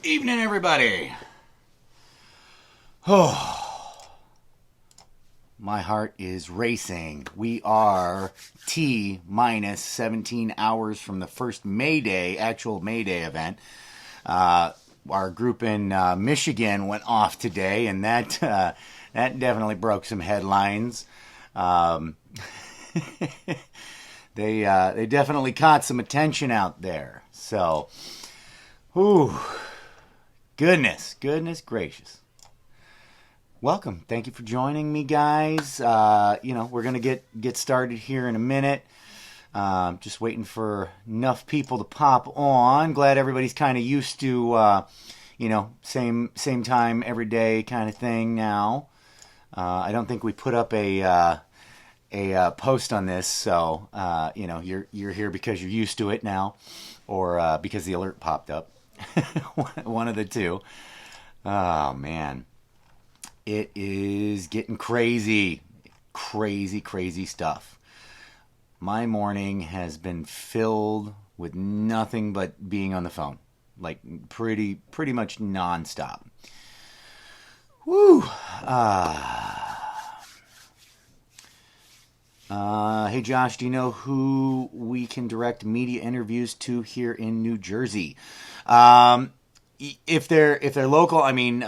Evening, everybody. Oh, my heart is racing. We are T minus 17 hours from the first May Day, actual May Day event. Our group in Michigan went off today, and that definitely broke some headlines. Um, they definitely caught some attention out there. So, whew, goodness gracious. Welcome. Thank you for joining me, guys. We're gonna get started here in a minute. Just waiting for enough people to pop on. Glad everybody's kind of used to, same time every day kind of thing now. I don't think we put up a post on this, so you're here because you're used to it now, or because the alert popped up. One of the two. Oh man, it is getting crazy stuff. My morning has been filled with nothing but being on the phone, like pretty much nonstop. Woo. Hey Josh, do you know who we can direct media interviews to here in New Jersey? If they're local, I mean,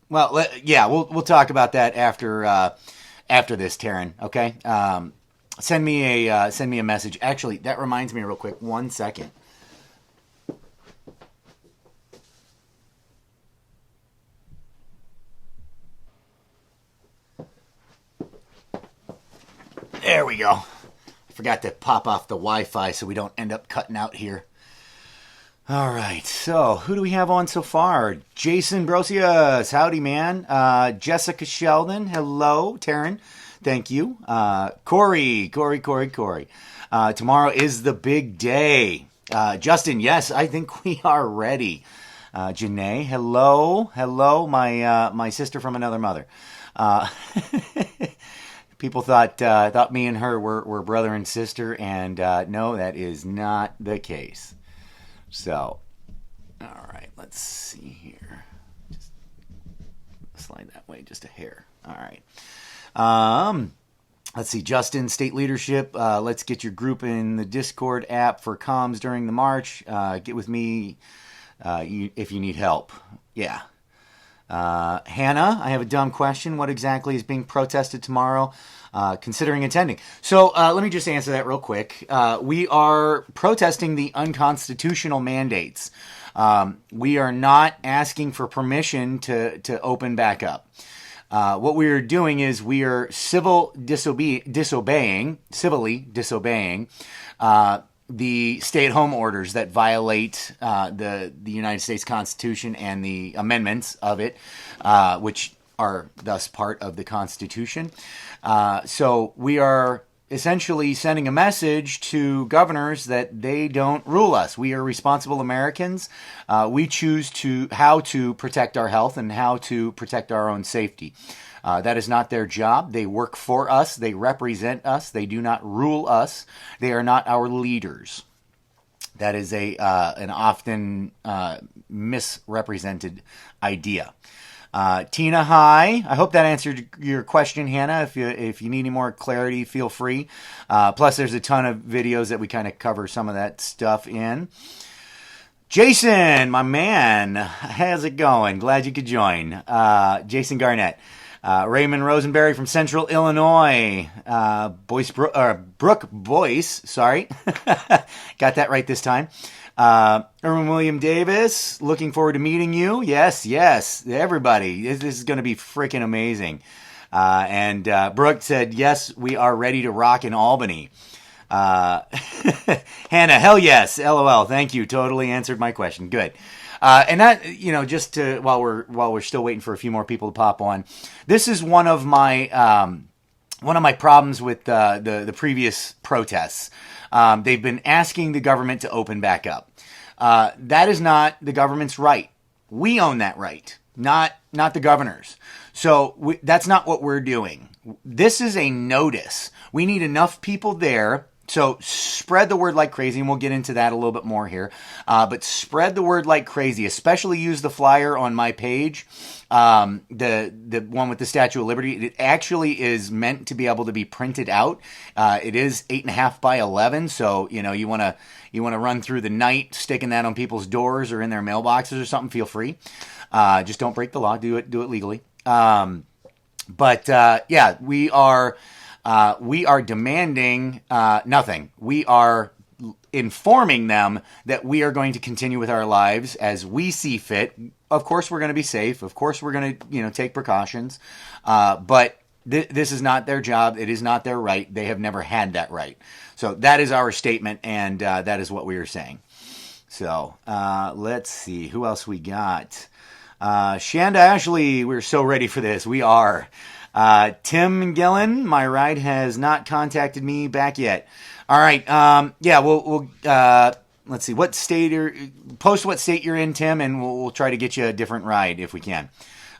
we'll talk about that after this, Taryn. Okay. Send me a message. Actually, that reminds me real quick. 1 second. There we go. I forgot to pop off the Wi-Fi so we don't end up cutting out here. All right, so who do we have on so far? Jason Brosius, howdy, man. Jessica Sheldon, hello. Taryn, thank you. Corey. Tomorrow is the big day. Justin, yes, I think we are ready. Janae, hello, my sister from another mother. People thought me and her were brother and sister, and no, that is not the case. So, all right, let's see here. Just slide that way just a hair. All right. Let's see. Justin, state leadership. Let's get your group in the Discord app for comms during the march. Get with me if you need help. Yeah. Hannah, I have a dumb question. What exactly is being protested tomorrow? Considering attending. So let me just answer that real quick. We are protesting the unconstitutional mandates. We are not asking for permission to open back up. What we are doing is we are civilly disobeying the stay-at-home orders that violate the United States Constitution and the amendments of it, which are thus part of the Constitution. So we are essentially sending a message to governors that they don't rule us. We are responsible Americans. We choose how to protect our health and how to protect our own safety. That is not their job. They work for us. They represent us. They do not rule us. They are not our leaders. That is an often misrepresented idea. Tina, hi. I hope that answered your question, Hannah. If you need any more clarity, feel free. Plus, there's a ton of videos that we kind of cover some of that stuff in. Jason, my man, how's it going? Glad you could join. Jason Garnett. Raymond Rosenberry from Central Illinois. Brooke Boyce, sorry. Got that right this time. Erwin William Davis, looking forward to meeting you. Yes, everybody. This is going to be freaking amazing. And Brooke said, yes, we are ready to rock in Albany. Hannah, hell yes. LOL. Thank you. Totally answered my question. Good. And that, just to, while we're still waiting for a few more people to pop on, this is one of my problems with the previous protests. They've been asking the government to open back up. That is not the government's right. We own that right, not the governors. So that's not what we're doing. This is a notice. We need enough people there So spread the word like crazy, and we'll get into that a little bit more here. But spread the word like crazy, especially use the flyer on my page, the one with the Statue of Liberty. It actually is meant to be able to be printed out. It is 8.5 by 11, so you want to run through the night sticking that on people's doors or in their mailboxes or something. Feel free. Just don't break the law. Do it legally. Yeah, we are demanding nothing. We are informing them that we are going to continue with our lives as we see fit. Of course, we're going to be safe. Of course, we're going to take precautions. But this is not their job. It is not their right. They have never had that right. So that is our statement, and that is what we are saying. So let's see who else we got. Shanda Ashley, we're so ready for this. We are. Tim Gillen, my ride has not contacted me back yet. All right. Yeah, we'll let's see. Post what state you're in, Tim, and we'll try to get you a different ride if we can.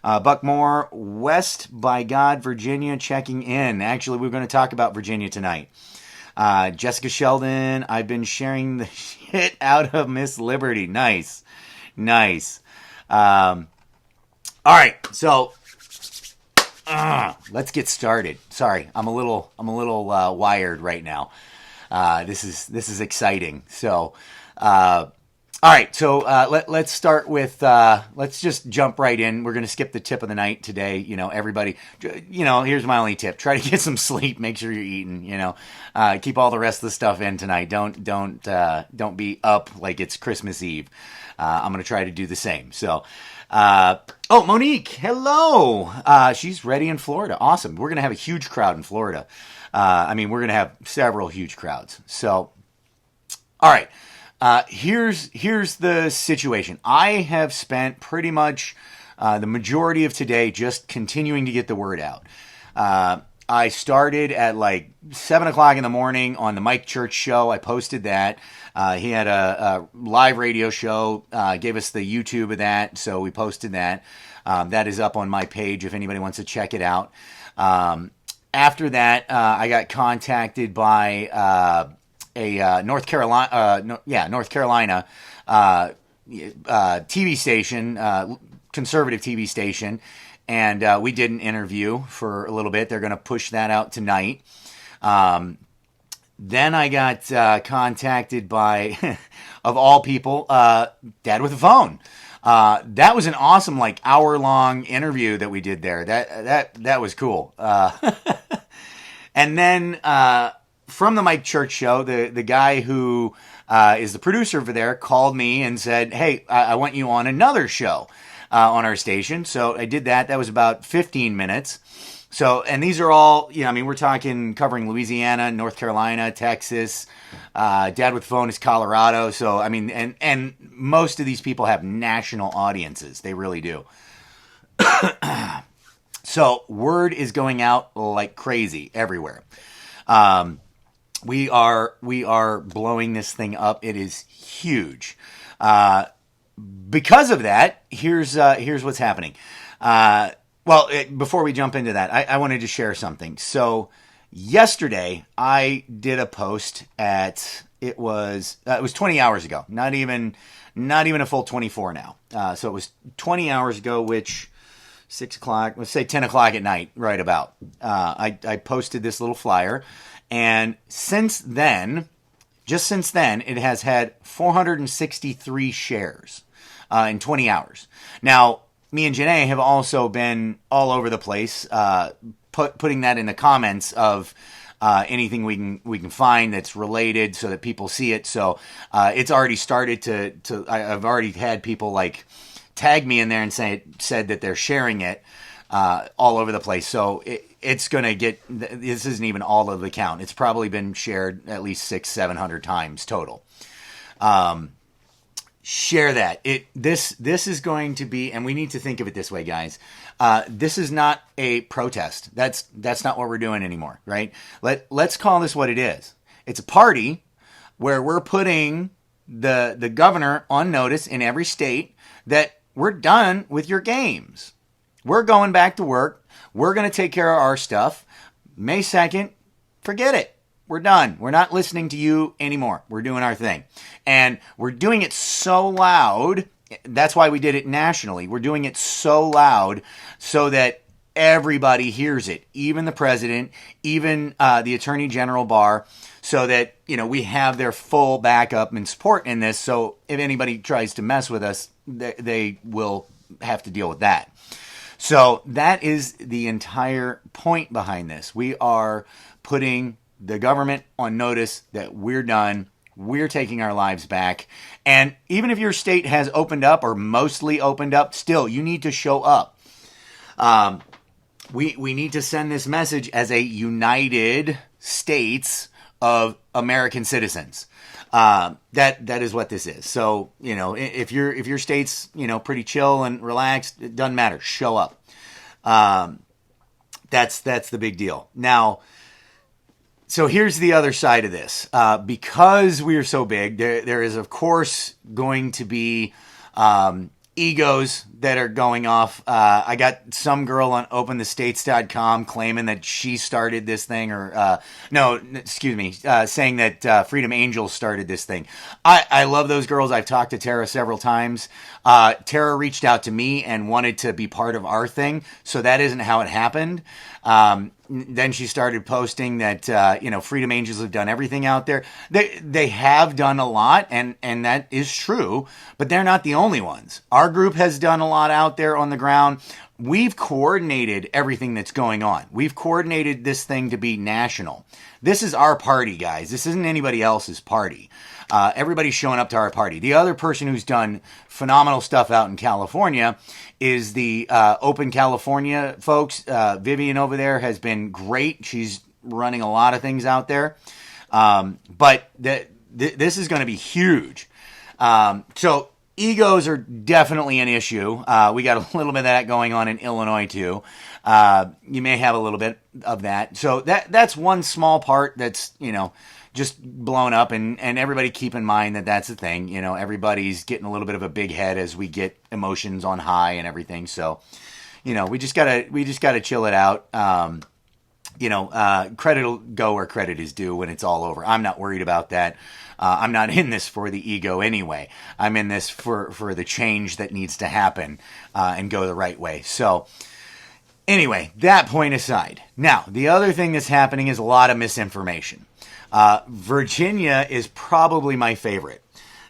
Buckmore, West by God, Virginia, checking in. Actually, we're going to talk about Virginia tonight. Jessica Sheldon, I've been sharing the shit out of Miss Liberty. Nice. All right. So, let's get started. Sorry, I'm a little wired right now. This is exciting. So, all right. So let's start with let's just jump right in. We're gonna skip the tip of the night today. Everybody. Here's my only tip: try to get some sleep. Make sure you're eating. Keep all the rest of the stuff in tonight. Don't be up like it's Christmas Eve. I'm gonna try to do the same. So. Monique, hello. She's ready in Florida. Awesome. We're going to have a huge crowd in Florida. We're going to have several huge crowds. So, all right. Here's the situation. I have spent pretty much the majority of today just continuing to get the word out. I started at like 7 o'clock in the morning on the Mike Church show. I posted that. He had a live radio show, gave us the YouTube of that, so we posted that. That is up on my page if anybody wants to check it out. After that, I got contacted by a North Carolina TV station, conservative TV station, and we did an interview for a little bit. They're going to push that out tonight. Then I got contacted by, of all people, Dad with a Phone. That was an awesome, hour-long interview that we did there. That was cool. And then from the Mike Church show, the guy who is the producer over there called me and said, "Hey, I want you on another show on our station." So I did that. That was about 15 minutes. So, and these are all, we're talking covering Louisiana, North Carolina, Texas. Dad with Phone is Colorado. So, and most of these people have national audiences. They really do. So, word is going out like crazy everywhere. We are blowing this thing up. It is huge. Because of that, here's what's happening. Before we jump into that, I wanted to share something. So yesterday I did a post it was 20 hours ago, not even a full 24 now. So it was 20 hours ago, which 6 o'clock, let's say 10 o'clock at night, right about. I posted this little flyer, and since then, it has had 463 shares in 20 hours. Now, me and Janae have also been all over the place, putting that in the comments of anything we can find that's related, so that people see it. So it's already started to. I've already had people tag me in there and said that they're sharing it all over the place. So it's gonna get. This isn't even all of the count. It's probably been shared at least 600-700 times total. Share that. This is going to be, and we need to think of it this way, guys. This is not a protest. That's not what we're doing anymore, right? Let's call this what it is. It's a party where we're putting the governor on notice in every state that we're done with your games. We're going back to work. We're going to take care of our stuff. May 2nd, forget it. We're done. We're not listening to you anymore. We're doing our thing. And we're doing it so loud. That's why we did it nationally. We're doing it so loud so that everybody hears it, even the president, even the Attorney General Barr, so that, we have their full backup and support in this. So if anybody tries to mess with us, they will have to deal with that. So that is the entire point behind this. We are putting the government on notice that we're done. We're taking our lives back. And even if your state has opened up or mostly opened up, still, you need to show up. We need to send this message as a United States of American citizens. That is what this is. So, if your state's, pretty chill and relaxed, it doesn't matter. Show up. That's the big deal. Now, so here's the other side of this. Because we are so big, there is, of course, going to be egos that are going off. I got some girl on openthestates.com claiming that she started this thing, or saying that Freedom Angels started this thing. I love those girls. I've talked to Tara several times. Tara reached out to me and wanted to be part of our thing, so that isn't how it happened. Then she started posting that, Freedom Angels have done everything out there. They have done a lot, and that is true, but they're not the only ones. Our group has done a lot out there on the ground. We've coordinated everything that's going on. We've coordinated this thing to be national. This is our party, guys. This isn't anybody else's party. Everybody's showing up to our party. The other person who's done phenomenal stuff out in California is the Open California folks. Vivian over there has been great. She's running a lot of things out there. But this is going to be huge. So egos are definitely an issue. We got a little bit of that going on in Illinois too. You may have a little bit of that. So that's one small part that's, just blown up, and everybody keep in mind that that's the thing. Everybody's getting a little bit of a big head as we get emotions on high and everything. So, we just gotta chill it out. Credit will go where credit is due when it's all over. I'm not worried about that. I'm not in this for the ego anyway. I'm in this for the change that needs to happen and go the right way. So anyway, that point aside. Now, the other thing that's happening is a lot of misinformation. Virginia is probably my favorite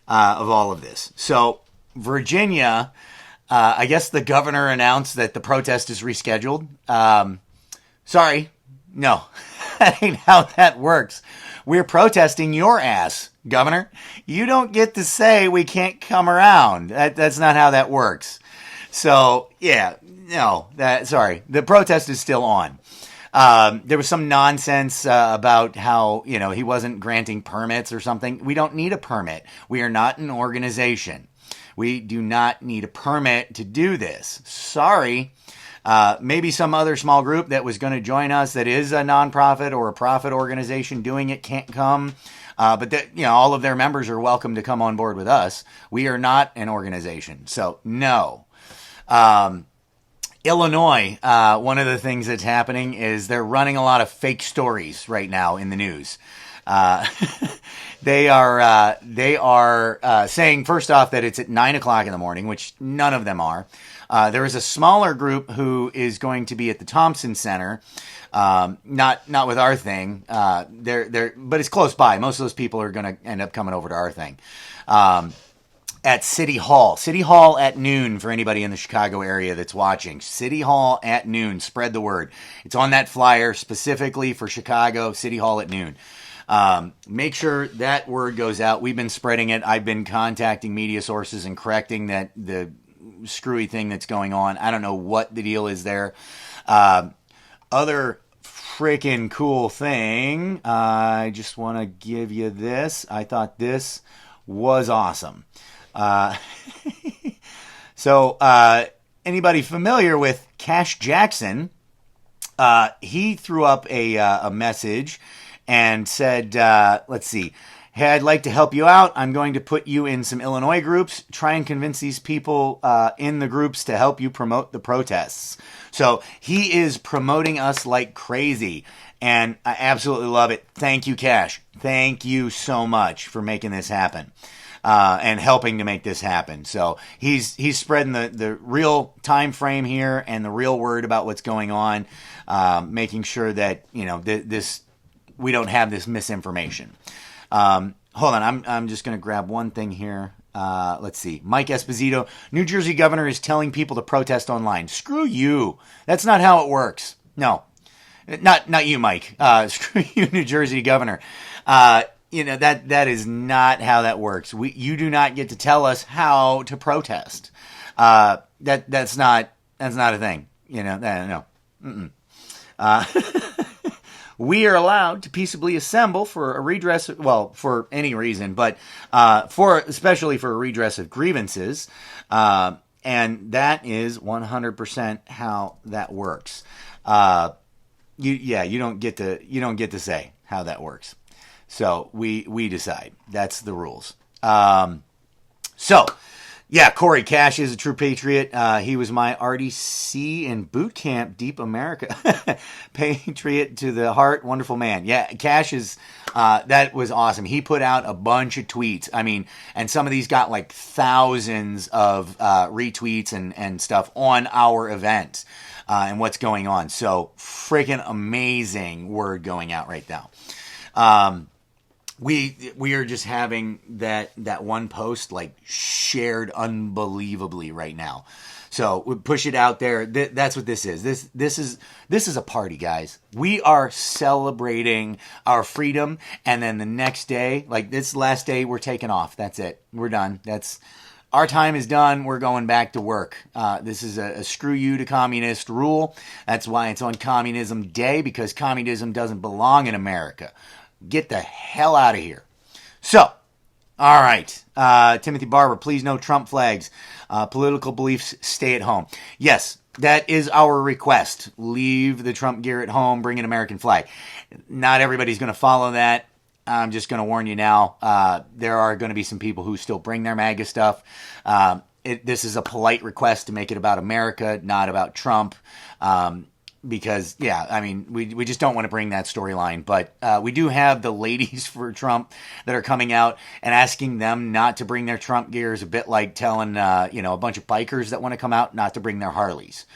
of all of this. So Virginia, I guess the governor announced that the protest is rescheduled. Sorry, no, that ain't how that works. We're protesting your ass, Governor. You don't get to say we can't come around. That's not how that works. So, yeah, no, sorry. The protest is still on. There was some nonsense about how, he wasn't granting permits or something. We don't need a permit. We are not an organization. We do not need a permit to do this. Sorry. Maybe some other small group that was going to join us that is a nonprofit or a profit organization doing it can't come. But all of their members are welcome to come on board with us. We are not an organization. So, no. Illinois, one of the things that's happening is they're running a lot of fake stories right now in the news. They are saying, first off, that it's at 9 o'clock in the morning, which none of them are. There is a smaller group who is going to be at the Thompson Center, not with our thing. But it's close by. Most of those people are going to end up coming over to our thing. At City Hall. City Hall at noon for anybody in the Chicago area that's watching. City Hall at noon. Spread the word. It's on that flyer specifically for Chicago. City Hall at noon. Make sure that word goes out. We've been spreading it. I've been contacting media sources and correcting the screwy thing that's going on. I don't know what the deal is there. Other freaking cool thing. I just want to give you this. I thought this was awesome. So anybody familiar with Cash Jackson? He threw up a message and said, let's see. Hey, I'd like to help you out. I'm going to put you in some Illinois groups. Try and convince these people in the groups to help you promote the protests. So he is promoting us like crazy. And I absolutely love it. Thank you, Cash. Thank you so much for making this happen. And helping to make this happen. So he's spreading the real time frame here and the real word about what's going on, making sure that this we don't have this misinformation. Hold on, I'm just going to grab one thing here. Let's see. Mike Esposito, New Jersey governor is telling people to protest online. Screw you. That's not how it works. No, not you, Mike. Screw you, New Jersey governor. That is not how that works. You do not get to tell us how to protest. That's not a thing. No. We are allowed to peaceably assemble for a redress, for any reason, but especially for a redress of grievances, and that is 100% how that works. You don't get to say how that works. So we decide. That's the rules. Corey Cash is a true patriot. He was my RDC in boot camp, Deep America. Patriot to the heart, wonderful man. Yeah, Cash is, that was awesome. He put out a bunch of tweets. I mean, and some of these got like thousands of retweets and stuff on our event and what's going on. So freaking amazing word going out right now. We are just having that one post like shared unbelievably right now. So we push it out there. That's what this is. This is a party, guys. We are celebrating our freedom, and then the next day, like this last day, we're taking off. That's it. We're done. Our time is done. We're going back to work. This is a screw you to communist rule. That's why it's on Communism Day, because communism doesn't belong in America. Get the hell out of here. So, all right. Timothy Barber, please no Trump flags. Political beliefs, stay at home. Yes, that is our request. Leave the Trump gear at home, bring an American flag. Not everybody's going to follow that. I'm just going to warn you now. There are going to be some people who still bring their MAGA stuff. This is a polite request to make it about America, not about Trump. Because, we just don't want to bring that storyline. But we do have the ladies for Trump that are coming out and asking them not to bring their Trump gear is a bit like telling, a bunch of bikers that want to come out not to bring their Harleys.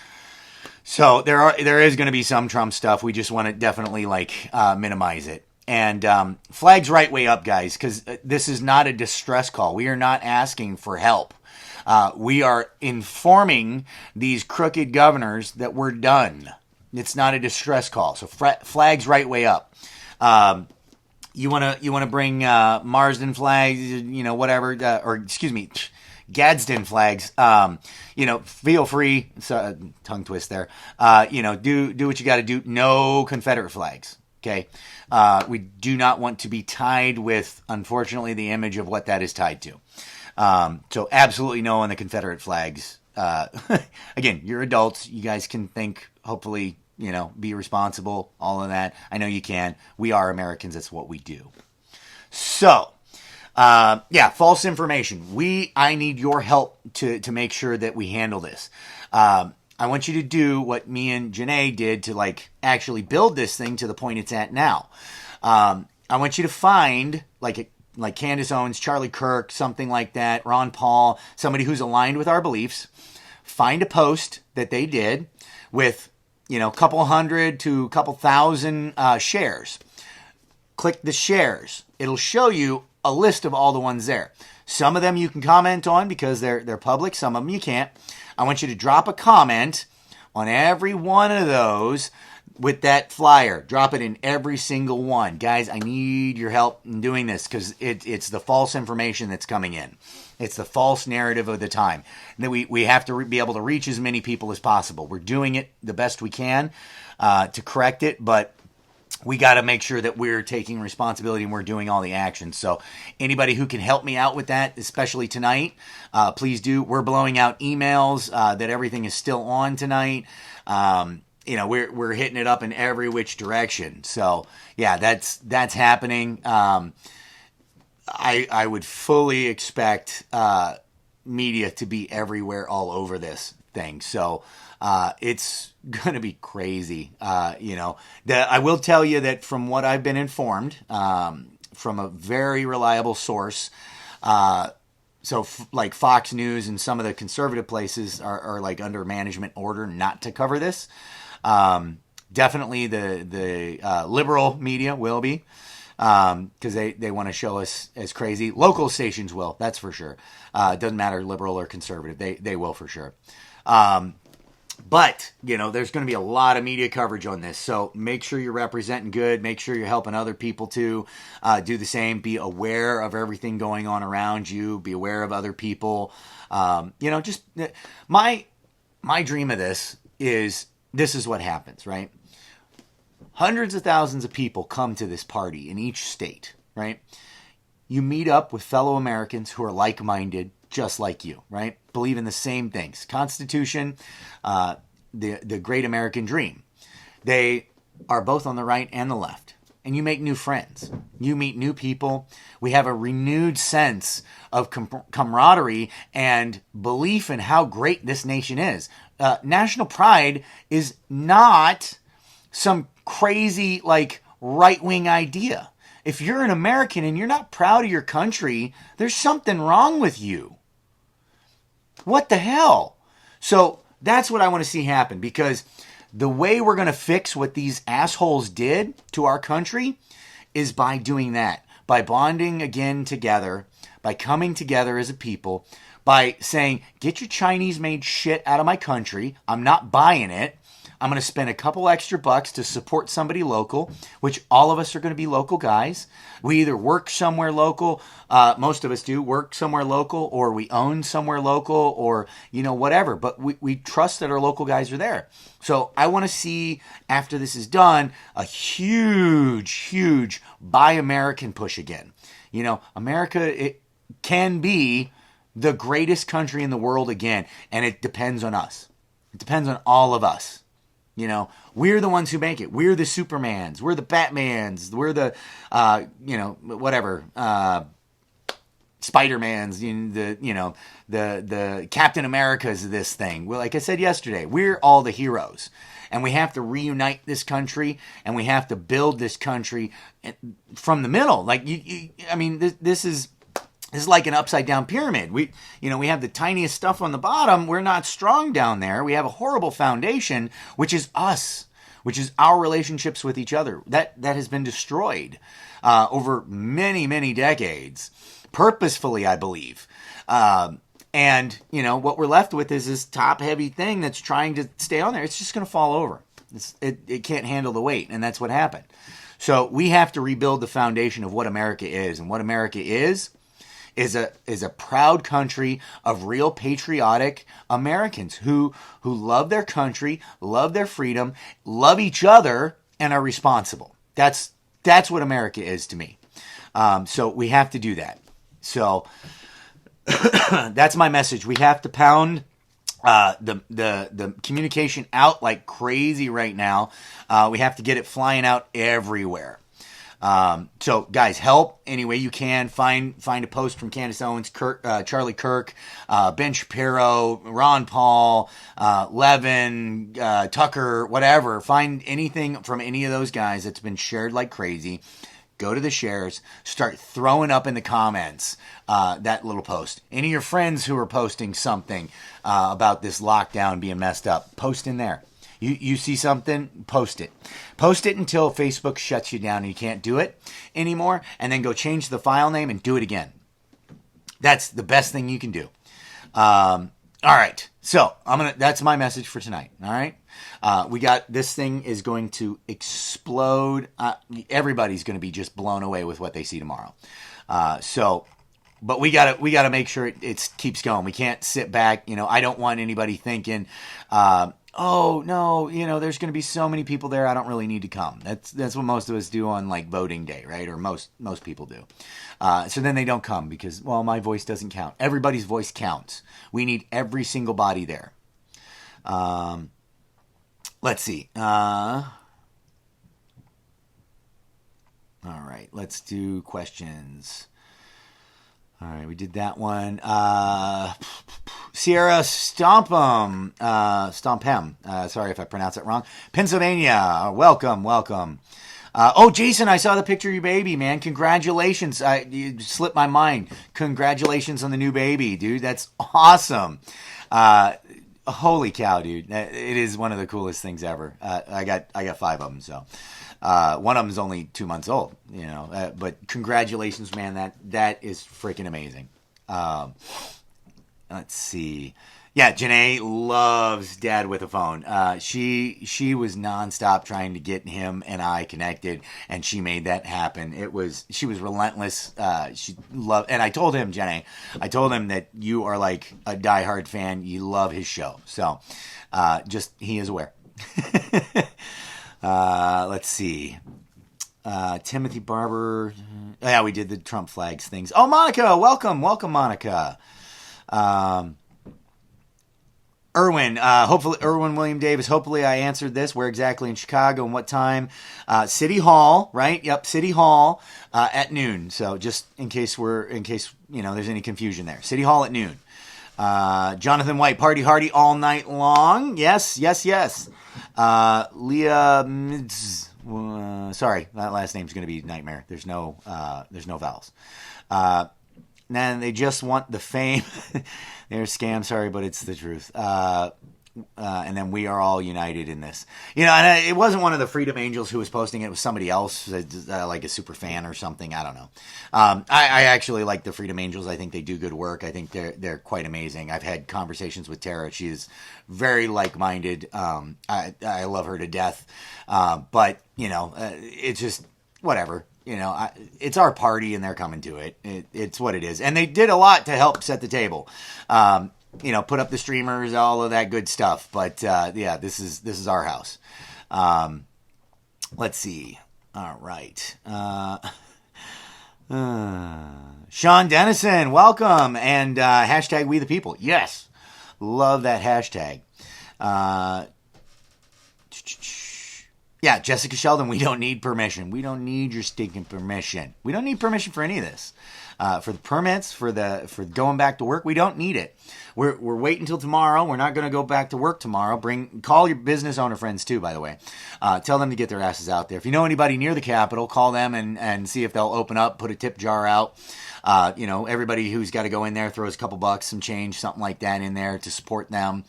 So there is going to be some Trump stuff. We just want to definitely minimize it. And flags right way up, guys, because this is not a distress call. We are not asking for help. We are informing these crooked governors that we're done. It's not a distress call. So flags right way up. You want to bring Marsden flags, whatever, Gadsden flags. Feel free. Tongue twist there. Do what you got to do. No Confederate flags. Okay. We do not want to be tied with, unfortunately, the image of what that is tied to. So absolutely no on the Confederate flags. Again, you're adults. You guys can think, hopefully, be responsible, all of that. I know you can. We are Americans. That's what we do. So, false information. I need your help to make sure that we handle this. I want you to do what me and Janae did to actually build this thing to the point it's at now. I want you to find like Candace Owens, Charlie Kirk, something like that, Ron Paul, somebody who's aligned with our beliefs. Find a post that they did with, a couple hundred to a couple thousand shares. Click the shares. It'll show you a list of all the ones there. Some of them you can comment on because they're public. Some of them you can't. I want you to drop a comment on every one of those with that flyer. Drop it in every single one. Guys, I need your help in doing this because it's the false information that's coming in. It's the false narrative of the time. And then we have to be able to reach as many people as possible. We're doing it the best we can to correct it, but we got to make sure that we're taking responsibility and we're doing all the actions. So anybody who can help me out with that, especially tonight, please do. We're blowing out emails that everything is still on tonight. We're hitting it up in every which direction. So yeah, that's happening. I would fully expect media to be everywhere all over this. thing. So it's going to be crazy. I will tell you that from what I've been informed, from a very reliable source, like Fox News and some of the conservative places are like under management order not to cover this. Definitely the liberal media will be, because they want to show us as crazy. Local stations will, that's for sure. It doesn't matter liberal or conservative, they will for sure. But, there's going to be a lot of media coverage on this. So make sure you're representing good. Make sure you're helping other people to do the same. Be aware of everything going on around you. Be aware of other people. Just my dream of this is what happens, right? Hundreds of thousands of people come to this party in each state, right? You meet up with fellow Americans who are like-minded, just like you, right? Believe in the same things. Constitution, the great American dream. They are both on the right and the left. And you make new friends. You meet new people. We have a renewed sense of camaraderie and belief in how great this nation is. National pride is not some crazy, like, right-wing idea. If you're an American and you're not proud of your country, there's something wrong with you. What the hell? So that's what I want to see happen, because the way we're going to fix what these assholes did to our country is by doing that, by bonding again together, by coming together as a people, by saying, get your Chinese-made shit out of my country. I'm not buying it. I'm going to spend a couple extra bucks to support somebody local, which all of us are going to be local guys. We either work somewhere local, most of us do, work somewhere local, or we own somewhere local, or, whatever. But we trust that our local guys are there. So I want to see, after this is done, a huge, huge Buy American push again. America, it can be the greatest country in the world again, and it depends on us. It depends on all of us. We're the ones who make it. We're the Supermans. We're the Batmans. We're the, Spider-Mans. The Captain Americas of this thing. Well, like I said yesterday, we're all the heroes. And we have to reunite this country, and we have to build this country from the middle. Like, this is like an upside down pyramid. We have the tiniest stuff on the bottom. We're not strong down there. We have a horrible foundation, which is us, which is our relationships with each other. That has been destroyed over many, many decades, purposefully, I believe. And what we're left with is this top heavy thing that's trying to stay on there. It's just going to fall over. It can't handle the weight, and that's what happened. So we have to rebuild the foundation of what America is, and what America is a proud country of real patriotic Americans who love their country, love their freedom, love each other, and are responsible. That's what America is to me. So we have to do that. So that's my message. We have to pound the communication out like crazy right now. We have to get it flying out everywhere. So guys, help any way you can. Find a post from Candace Owens, Charlie Kirk, Ben Shapiro, Ron Paul, Levin, Tucker, whatever. Find anything from any of those guys that's been shared like crazy. Go to the shares, start throwing up in the comments that little post. Any of your friends who are posting something about this lockdown being messed up, post in there. You see something, post it. Post it until Facebook shuts you down and you can't do it anymore, and then go change the file name and do it again. That's the best thing you can do. All right. So that's my message for tonight. All right. We got, this thing is going to explode. Everybody's going to be just blown away with what they see tomorrow. But we gotta make sure it keeps going. We can't sit back. I don't want anybody thinking, oh no, there's going to be so many people there, I don't really need to come. That's what most of us do on like voting day, right? Or most people do. So then they don't come because, well, my voice doesn't count. Everybody's voice counts. We need every single body there. Let's see. All right, let's do questions. All right, we did that one. Sierra Stompem, sorry if I pronounce it wrong. Pennsylvania, welcome. Jason, I saw the picture of your baby, man. Congratulations. You slipped my mind. Congratulations on the new baby, dude. That's awesome. Holy cow, dude. It is one of the coolest things ever. I got 5 of them, so. One of them is only 2 months old, but congratulations, man. That is freaking amazing. Let's see. Yeah, Janae loves Dad with a phone. She was nonstop trying to get him and I connected, and she made that happen. She was relentless. She loved, and I told him, Janae, that you are like a diehard fan. You love his show, so he is aware. Let's see. Timothy Barber. Yeah, we did the Trump flags things. Oh, Monica, welcome, Monica. Erwin, Erwin William Davis, hopefully I answered this. Where exactly in Chicago and what time? City Hall, right? Yep, City Hall at noon. So just in case there's any confusion there. City Hall at noon. Jonathan White, party hardy all night long. Yes. Leah, sorry, that last name's going to be nightmare. There's no vowels. And they just want the fame. They're a scam, sorry, but it's the truth. And then we are all united in this. And it wasn't one of the Freedom Angels who was posting it. It was somebody else, like a super fan or something. I don't know. I actually like the Freedom Angels. I think they do good work. I think they're quite amazing. I've had conversations with Tara. She is very like-minded. I love her to death. But, it's just whatever. It's our party and they're coming to it. It's what it is. And they did a lot to help set the table. Put up the streamers, all of that good stuff. But this is our house. Let's see. All right. Sean Dennison, welcome. And hashtag We the People. Yes. Love that hashtag. Yeah, Jessica Sheldon, we don't need permission. We don't need your stinking permission. We don't need permission for any of this. For the permits, for going back to work, we don't need it. We're waiting until tomorrow. We're not going to go back to work tomorrow. Call your business owner friends too, by the way. Tell them to get their asses out there. If you know anybody near the Capitol, call them and see if they'll open up, put a tip jar out. Everybody who's got to go in there throws a couple bucks, some change, something like that in there to support them.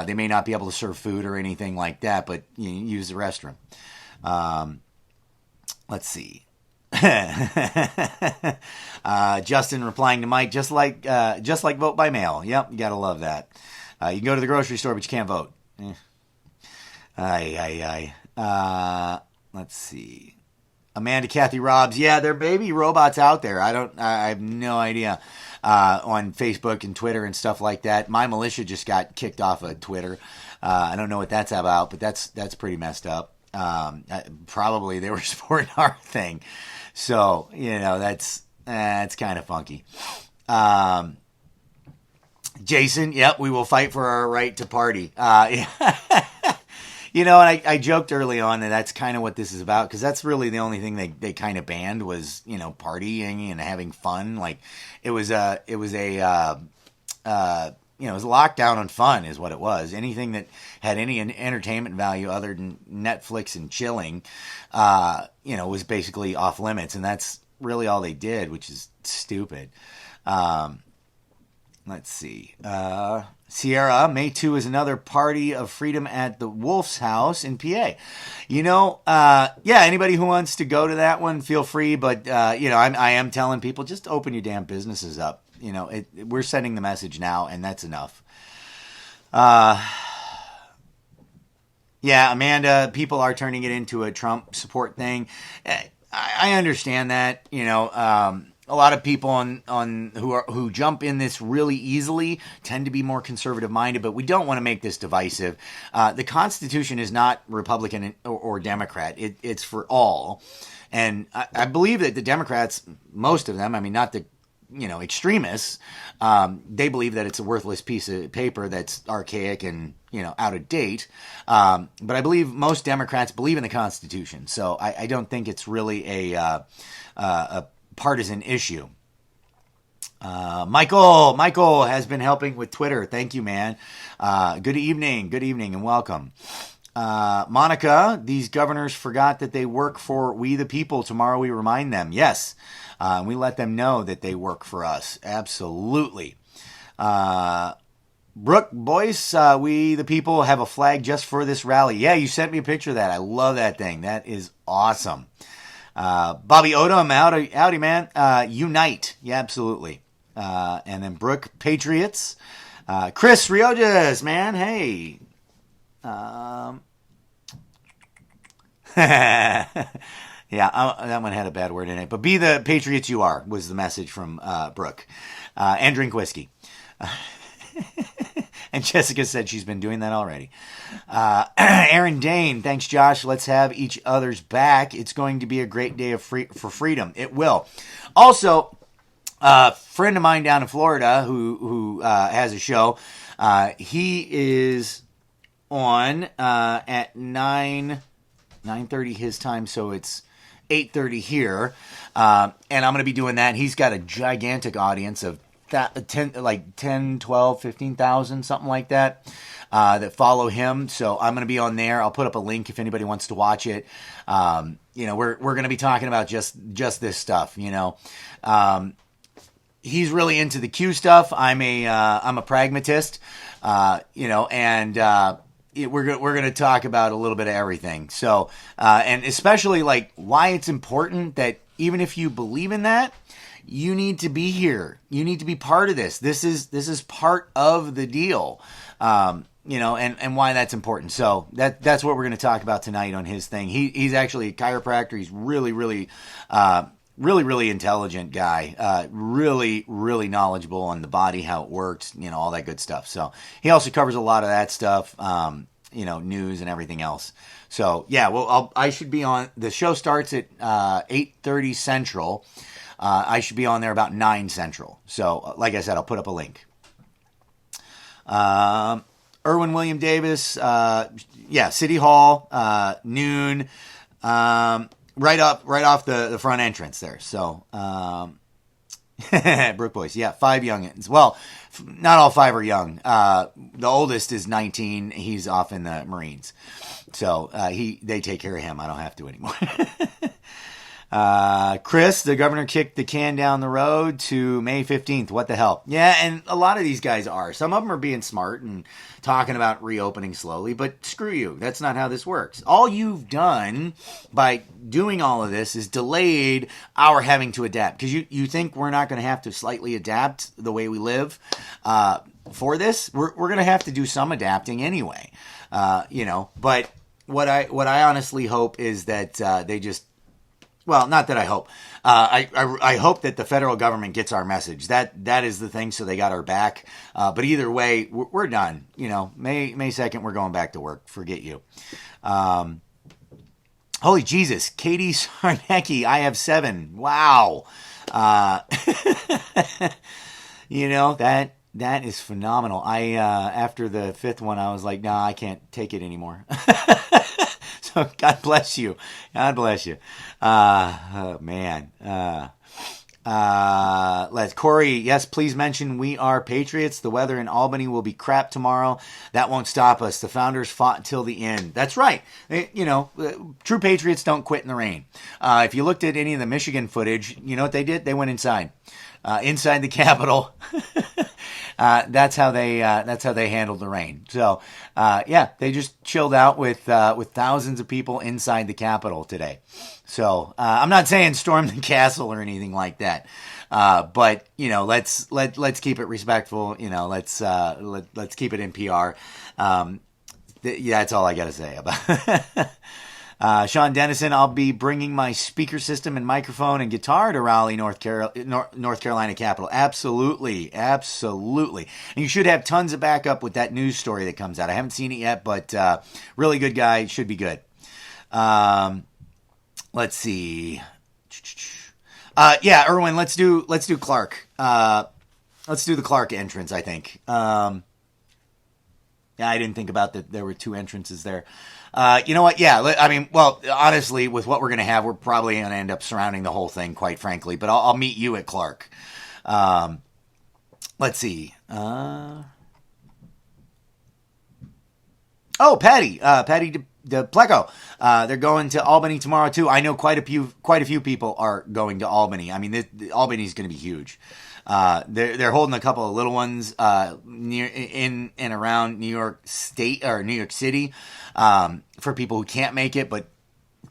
They may not be able to serve food or anything like that, but use the restroom. Let's see. Justin replying to Mike, just like vote by mail. Yep, you gotta love that. You can go to the grocery store, but you can't vote. Let's see. Amanda Kathy Robbs, yeah, there may be robots out there. I have no idea. On Facebook and Twitter and stuff like that. My militia just got kicked off of Twitter. I don't know what that's about, but that's pretty messed up. Probably they were supporting our thing. So, that's kind of funky. Jason, yep, we will fight for our right to party. And I joked early on that's kind of what this is about, because that's really the only thing they kind of banned was, partying and having fun. Like it was a lockdown on fun is what it was. Anything that had any entertainment value other than Netflix and chilling, was basically off limits. And that's really all they did, which is stupid. Let's see. Sierra, May 2 is another party of freedom at the Wolf's House in PA. Anybody who wants to go to that one, feel free. But, I am telling people, just open your damn businesses up. We're sending the message now, and that's enough. Amanda, people are turning it into a Trump support thing. I understand that, a lot of people who jump in this really easily tend to be more conservative minded, but we don't want to make this divisive. The Constitution is not Republican or Democrat. It's for all. And I believe that the Democrats, most of them, not the extremists, they believe that it's a worthless piece of paper that's archaic and, out of date. But I believe most Democrats believe in the Constitution. So I don't think it's really a partisan issue. Michael has been helping with Twitter. Thank you, man. Good evening, and welcome. Monica, these governors forgot that they work for we the people. Tomorrow we remind them. Yes, we let them know that they work for us. Absolutely. Brooke Boyce, we the people have a flag just for this rally. Yeah, you sent me a picture of that. I love that thing. That is awesome. Bobby Odom, howdy man. Unite. Yeah, absolutely. And then Brooke Patriots. Chris Riojas, man. Hey. Yeah, that one had a bad word in it. But be the Patriots you are was the message from Brooke. And drink whiskey. And Jessica said she's been doing that already. Aaron Dane, thanks, Josh. Let's have each other's back. It's going to be a great day for freedom. It will. Also, a friend of mine down in Florida who has a show, he is on at 9:30 his time, so it's 8:30 here. And I'm going to be doing that. He's got a gigantic audience of 10, 12, 15,000, something like that, that follow him. So I'm going to be on there. I'll put up a link if anybody wants to watch it. We're going to be talking about just this stuff, he's really into the Q stuff. I'm a pragmatist, and we're going to talk about a little bit of everything. So, and especially like why it's important that even if you believe in that, you need to be here. You need to be part of this. This is part of the deal, and why that's important. So that's what we're going to talk about tonight on his thing. He's actually a chiropractor. He's really, really, really intelligent guy. Really, really knowledgeable on the body, how it works, all that good stuff. So he also covers a lot of that stuff, news and everything else. So yeah, well, I should be on. The show starts at 8:30 Central. I should be on there about 9 Central. So, like I said, I'll put up a link. Erwin William Davis, City Hall, noon, right off the front entrance there. So, Brook Boys, 5 youngins. Well, not all 5 are young. The oldest is 19. He's off in the Marines. So, they take care of him. I don't have to anymore. Chris, the governor kicked the can down the road to May 15th. What the hell? Yeah, and a lot of these guys are. Some of them are being smart and talking about reopening slowly, but screw you. That's not how this works. All you've done by doing all of this is delayed our having to adapt. Because you think we're not going to have to slightly adapt the way we live for this? We're going to have to do some adapting anyway. But what I honestly hope is that they just... Well, not that I hope. I hope that the federal government gets our message. That is the thing, so they got our back. But either way, we're done. May 2nd, we're going back to work. Forget you. Holy Jesus. Katie Sarnecki, I have 7. Wow. That is phenomenal. After the 5th one, I was like, nah, I can't take it anymore. So God bless you. God bless you. Man. Let's Corey. Yes, please mention we are patriots. The weather in Albany will be crap tomorrow. That won't stop us. The founders fought till the end. That's right. True patriots don't quit in the rain. If you looked at any of the Michigan footage, you know what they did? They went inside the Capitol. That's how they handled the rain. So, they just chilled out with thousands of people inside the Capitol today. So, I'm not saying storm the castle or anything like that. But let's keep it respectful. Let's keep it in PR. That's all I got to say about. Sean Dennison, I'll be bringing my speaker system and microphone and guitar to Raleigh, North Carolina Capitol. Absolutely. And you should have tons of backup with that news story that comes out. I haven't seen it yet, but really good guy. Should be good. Let's see. Erwin, let's do Clark. Let's do the Clark entrance, I think. I didn't think about that. There were 2 entrances there. You know what? Yeah, honestly, with what we're going to have, we're probably going to end up surrounding the whole thing, quite frankly. But I'll meet you at Clark. Let's see. Oh, Patty de Pleco. They're going to Albany tomorrow too. I know quite a few people are going to Albany. I mean, Albany's going to be huge. They're holding a couple of little ones near in and around New York State or New York City for people who can't make it, but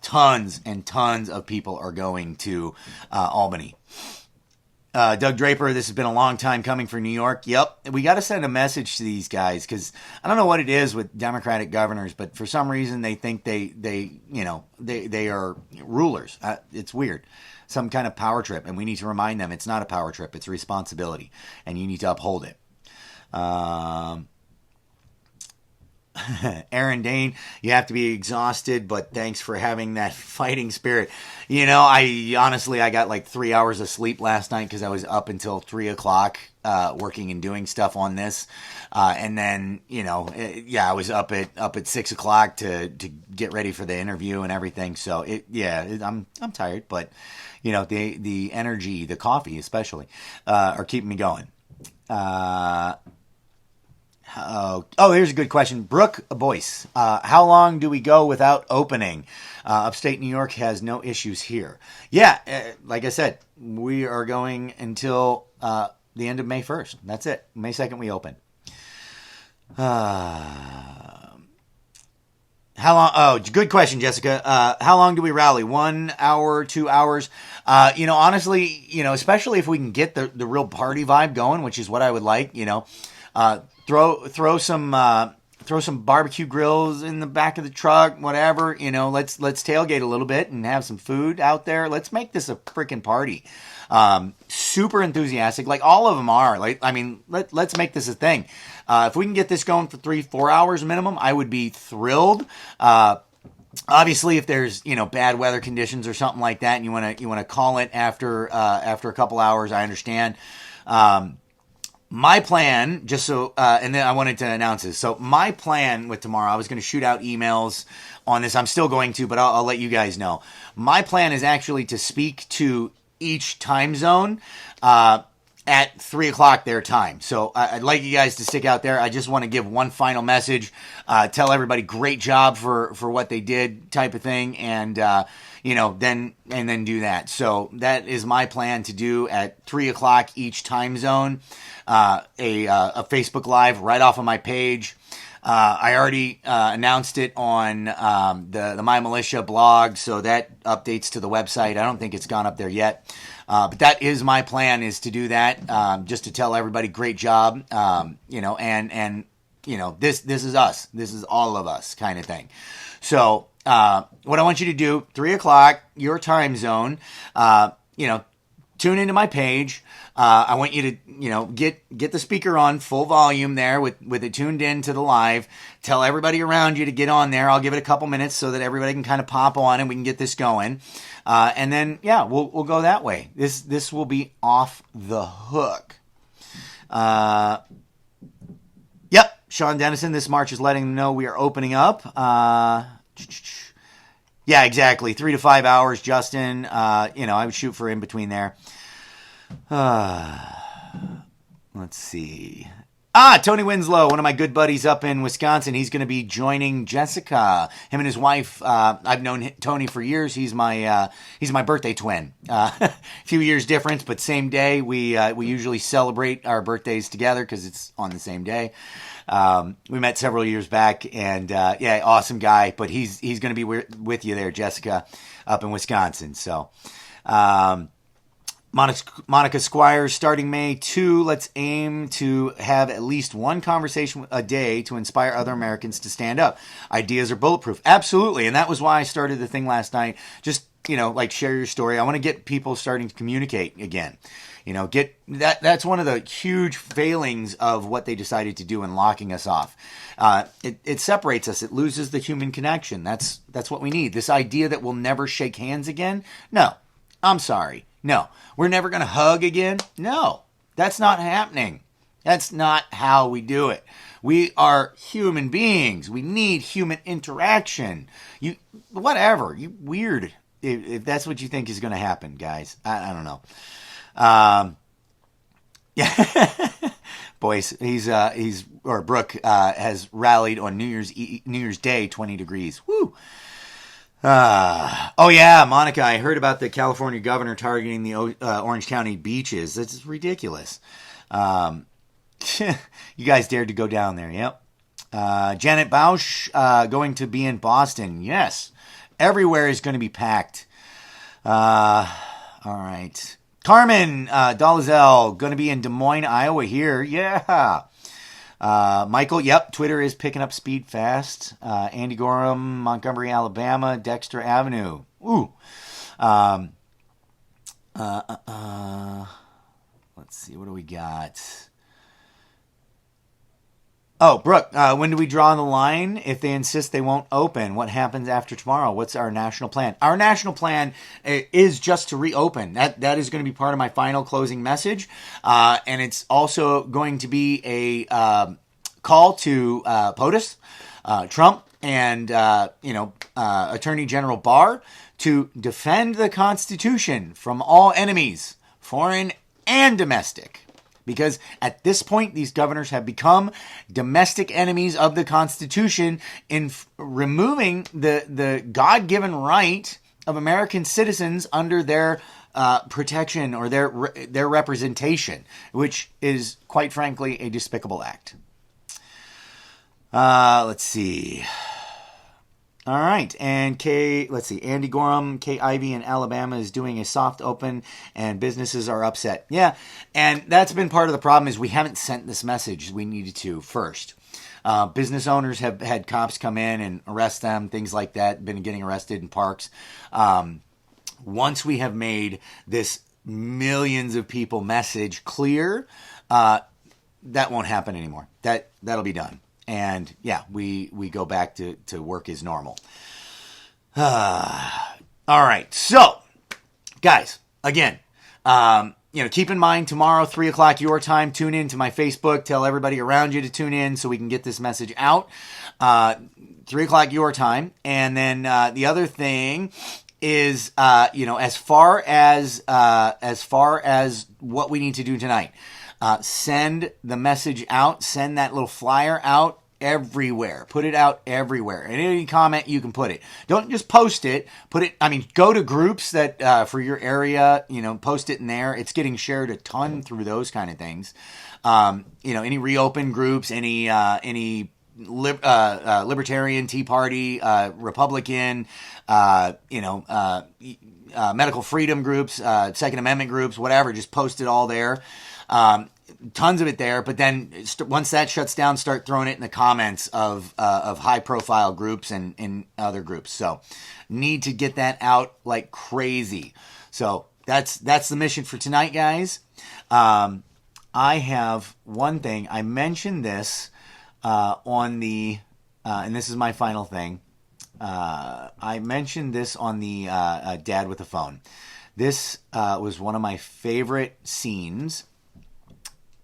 tons and tons of people are going to Albany. Doug Draper, this has been a long time coming for New York. Yep, we got to send a message to these guys because I don't know what it is with Democratic governors, but for some reason they think they are rulers. It's weird, some kind of power trip, and we need to remind them it's not a power trip; it's a responsibility, and you need to uphold it. Aaron Dane, you have to be exhausted, but thanks for having that fighting spirit. You know, I got like 3 hours of sleep last night because I was up until 3 o'clock working and doing stuff on this. And then, I was up at 6 o'clock to get ready for the interview and everything. So I'm tired, but the energy, the coffee especially, are keeping me going. Here's a good question. Brooke Boyce. How long do we go without opening? Upstate New York has no issues here. Yeah, like I said, we are going until the end of May 1st. That's it. May 2nd we open. How long? Oh, good question, Jessica. How long do we rally? 1 hour, 2 hours? Honestly, especially if we can get the real party vibe going, which is what I would like, throw some barbecue grills in the back of the truck, whatever. Let's tailgate a little bit and have some food out there. Let's make this a freaking party. Super enthusiastic, like all of them are. Let's make this a thing. If we can get this going for 3-4 hours minimum, I would be thrilled. Obviously, if there's bad weather conditions or something like that, and you want to call it after a couple hours, I understand. My plan, and then I wanted to announce this. So my plan with tomorrow, I was going to shoot out emails on this. I'm still going to, but I'll let you guys know. My plan is actually to speak to each time zone at 3 o'clock their time. So I'd like you guys to stick out there. I just want to give one final message. Tell everybody great job for what they did type of thing. And, then do that. So that is my plan to do at 3 o'clock each time zone. A Facebook Live right off of my page. I already announced it on the My Militia blog, so that updates to the website. I don't think it's gone up there yet. But that is my plan, is to do that, just to tell everybody great job, this is us. This is all of us kind of thing. So what I want you to do, 3 o'clock, your time zone, tune into my page. I want you to, get the speaker on full volume there with it tuned in to the live. Tell everybody around you to get on there. I'll give it a couple minutes so that everybody can kind of pop on and we can get this going. And then, we'll go that way. This will be off the hook. Yep. Sean Dennison, this March is letting them know we are opening up. Yeah, exactly. 3 to 5 hours, Justin. I would shoot for in between there. Let's see. Tony Winslow, one of my good buddies up in Wisconsin. He's going to be joining Jessica. Him and his wife. I've known Tony for years. He's my birthday twin. A few years difference, but same day. We usually celebrate our birthdays together because it's on the same day. We met several years back, and awesome guy. But he's going to be with you there, Jessica, up in Wisconsin. So. Monica Squires, starting May 2, let's aim to have at least one conversation a day to inspire other Americans to stand up. Ideas are bulletproof. Absolutely. And that was why I started the thing last night. Just, share your story. I want to get people starting to communicate again. That's one of the huge failings of what they decided to do in locking us off. It separates us. It loses the human connection. That's what we need. This idea that we'll never shake hands again. No, I'm sorry. No, we're never going to hug again. No, that's not happening. That's not how we do it. We are human beings. We need human interaction. You weird. If that's what you think is going to happen, guys. I don't know. Yeah. Boys, Brooke has rallied on New Year's Day, 20 degrees. Woo. Oh yeah, Monica, I heard about the California governor targeting the Orange County beaches. That's ridiculous. You guys dared to go down there. Yep. Janet Bausch going to be in Boston. Yes. Everywhere is going to be packed. All right. Carmen Dalzell going to be in Des Moines, Iowa here. Yeah. Michael, yep, Twitter is picking up speed fast. Andy Gorham, Montgomery, Alabama, Dexter Avenue. Ooh. Let's see, what do we got? Oh, Brooke, when do we draw the line? If they insist they won't open, what happens after tomorrow? What's our national plan? Our national plan is just to reopen. That is going to be part of my final closing message. And it's also going to be a call to POTUS, Trump, and Attorney General Barr to defend the Constitution from all enemies, foreign and domestic. Because at this point, these governors have become domestic enemies of the Constitution in removing the God-given right of American citizens under their protection or their representation, which is, quite frankly, a despicable act. Let's see. All right, and Andy Gorham, Kay Ivey in Alabama is doing a soft open, and businesses are upset. Yeah, and that's been part of the problem is we haven't sent this message we needed to first. Business owners have had cops come in and arrest them, things like that, been getting arrested in parks. Once we have made this millions of people message clear, that won't happen anymore. That'll be done. And yeah, we go back to work as normal. All right. So, guys, again, keep in mind tomorrow, 3:00 your time, tune in to my Facebook. Tell everybody around you to tune in so we can get this message out. 3:00 your time. And then the other thing is, as far as what we need to do tonight, send the message out, send that little flyer out everywhere. Put it out everywhere. And any comment, you can put it. Don't just post it. Go to groups that for your area, post it in there. It's getting shared a ton through those kind of things. Any reopen groups, any Libertarian, Tea Party, Republican, medical freedom groups, Second Amendment groups, whatever. Just post it all there. Tons of it there, but then once that shuts down, start throwing it in the comments of high-profile groups and other groups. So, need to get that out like crazy. So that's the mission for tonight, guys. I have one thing. I mentioned this on the, and this is my final thing. I mentioned this on the Dad with a Phone. This was one of my favorite scenes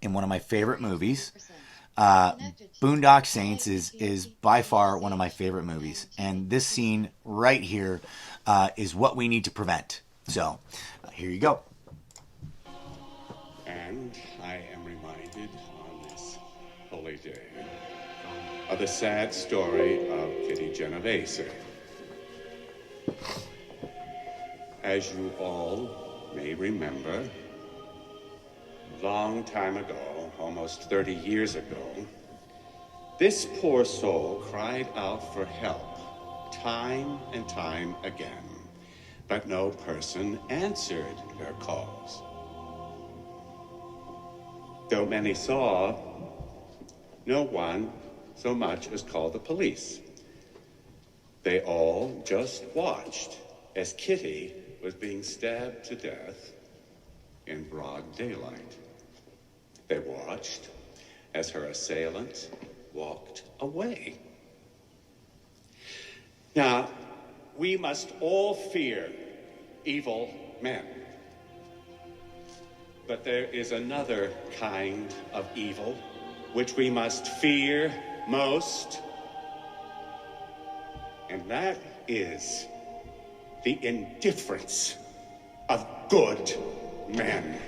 in one of my favorite movies. Boondock Saints is by far one of my favorite movies. And this scene right here is what we need to prevent. So, here you go. And I am reminded on this holy day of the sad story of Kitty Genovese. As you all may remember, long time ago, almost 30 years ago, this poor soul cried out for help time and time again, but no person answered her calls. Though many saw, no one so much as called the police. They all just watched as Kitty was being stabbed to death in broad daylight. They watched as her assailant walked away. Now, we must all fear evil men. But there is another kind of evil which we must fear most, and that is the indifference of good men.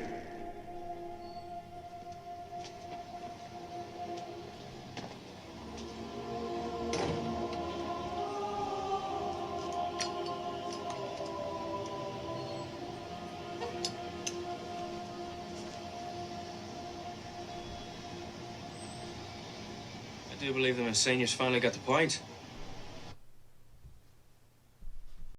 do believe the seniors finally got the point.